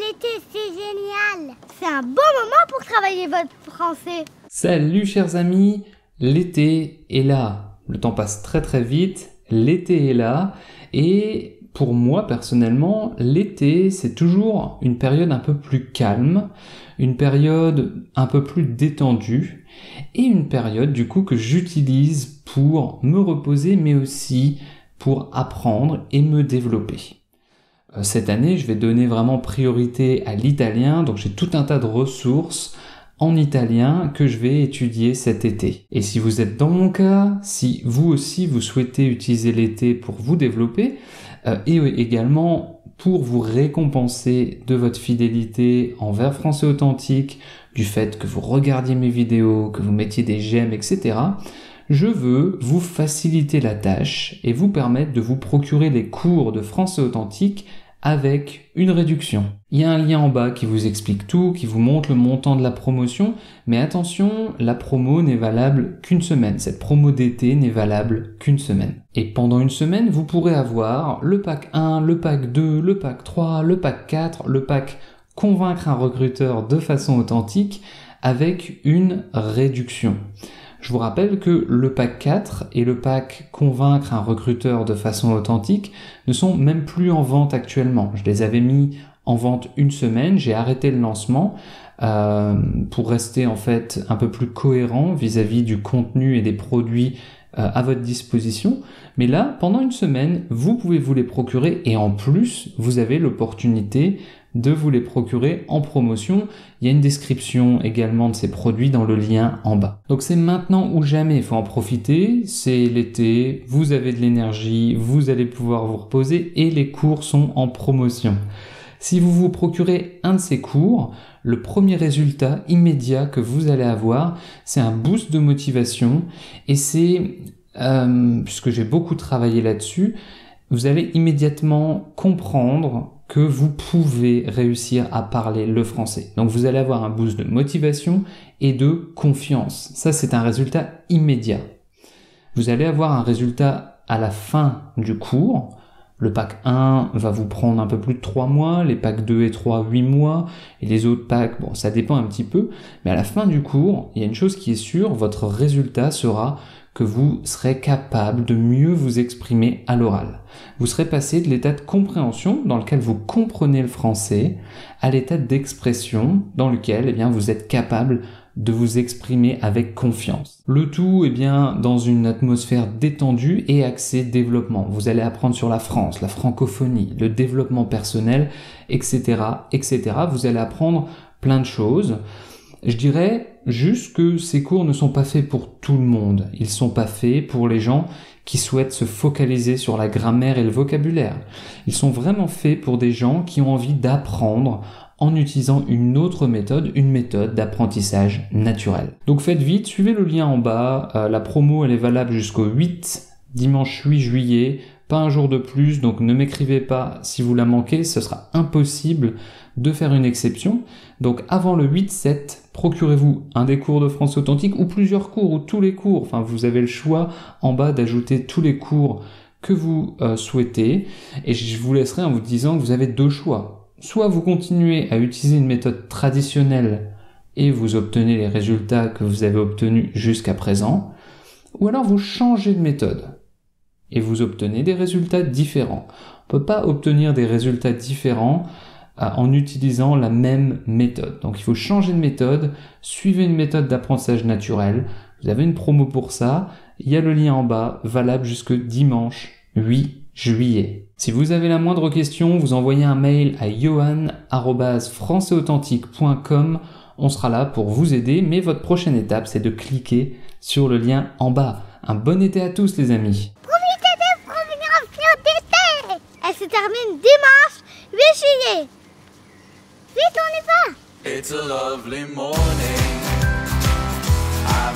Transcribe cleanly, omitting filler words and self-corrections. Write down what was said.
l'été, c'est génial. C'est un bon moment pour travailler votre français. Salut chers amis, l'été est là. Le temps passe très très vite, l'été est là et pour moi personnellement, l'été c'est toujours une période un peu plus calme, une période un peu plus détendue et une période du coup que j'utilise pour me reposer mais aussi pour apprendre et me développer. Cette année, je vais donner vraiment priorité à l'italien, donc j'ai tout un tas de ressources en italien que je vais étudier cet été. Et si vous êtes dans mon cas, si vous aussi vous souhaitez utiliser l'été pour vous développer, et également pour vous récompenser de votre fidélité envers Français Authentique, du fait que vous regardiez mes vidéos, que vous mettiez des j'aime, etc., je veux vous faciliter la tâche et vous permettre de vous procurer des cours de français authentique avec une réduction. Il y a un lien en bas qui vous explique tout, qui vous montre le montant de la promotion, mais attention, la promo n'est valable qu'une semaine. Cette promo d'été n'est valable qu'une semaine. Et pendant une semaine, vous pourrez avoir le pack 1, le pack 2, le pack 3, le pack 4, le pack convaincre un recruteur de façon authentique avec une réduction. Je vous rappelle que le pack 4 et le pack convaincre un recruteur de façon authentique ne sont même plus en vente actuellement. Je les avais mis en vente une semaine, j'ai arrêté le lancement pour rester en fait un peu plus cohérent vis-à-vis du contenu et des produits à votre disposition. Mais là, pendant une semaine, vous pouvez vous les procurer et en plus, vous avez l'opportunité de vous les procurer en promotion. Il y a une description également de ces produits dans le lien en bas. Donc c'est maintenant ou jamais, il faut en profiter. C'est l'été, vous avez de l'énergie, vous allez pouvoir vous reposer et les cours sont en promotion. Si vous vous procurez un de ces cours, le premier résultat immédiat que vous allez avoir, c'est un boost de motivation et c'est, puisque j'ai beaucoup travaillé là-dessus, vous allez immédiatement comprendre que vous pouvez réussir à parler le français. Donc vous allez avoir un boost de motivation et de confiance. Ça, c'est un résultat immédiat. Vous allez avoir un résultat à la fin du cours. Le pack 1 va vous prendre un peu plus de 3 mois, les packs 2 et 3, 8 mois, et les autres packs, bon, ça dépend un petit peu, mais à la fin du cours, il y a une chose qui est sûre, votre résultat sera que vous serez capable de mieux vous exprimer à l'oral. Vous serez passé de l'état de compréhension, dans lequel vous comprenez le français, à l'état d'expression, dans lequel eh bien, vous êtes capable de vous exprimer avec confiance. Le tout eh bien, dans une atmosphère détendue et axée développement. Vous allez apprendre sur la France, la francophonie, le développement personnel, etc., etc. Vous allez apprendre plein de choses. Je dirais juste que ces cours ne sont pas faits pour tout le monde. Ils ne sont pas faits pour les gens qui souhaitent se focaliser sur la grammaire et le vocabulaire. Ils sont vraiment faits pour des gens qui ont envie d'apprendre en utilisant une autre méthode, une méthode d'apprentissage naturel. Donc faites vite, suivez le lien en bas. La promo, elle est valable jusqu'au 8, dimanche 8 juillet. Pas un jour de plus, donc ne m'écrivez pas si vous la manquez, ce sera impossible de faire une exception. Donc avant le 8-7, procurez-vous un des cours de français authentique ou plusieurs cours ou tous les cours. Enfin, vous avez le choix en bas d'ajouter tous les cours que vous souhaitez. Et je vous laisserai en vous disant que vous avez deux choix. Soit vous continuez à utiliser une méthode traditionnelle et vous obtenez les résultats que vous avez obtenus jusqu'à présent, ou alors vous changez de méthode et vous obtenez des résultats différents. On ne peut pas obtenir des résultats différents en utilisant la même méthode. Donc il faut changer de méthode, suivez une méthode d'apprentissage naturel. Vous avez une promo pour ça, il y a le lien en bas, valable jusque dimanche 8 juillet. Si vous avez la moindre question, vous envoyez un mail à johan@françaisauthentique.com. On sera là pour vous aider, mais votre prochaine étape, c'est de cliquer sur le lien en bas. Un bon été à tous les amis. Profitez des promenades d'été. Elle se termine dimanche 8 juillet. Vite, on y va. It's a lovely morning. I'm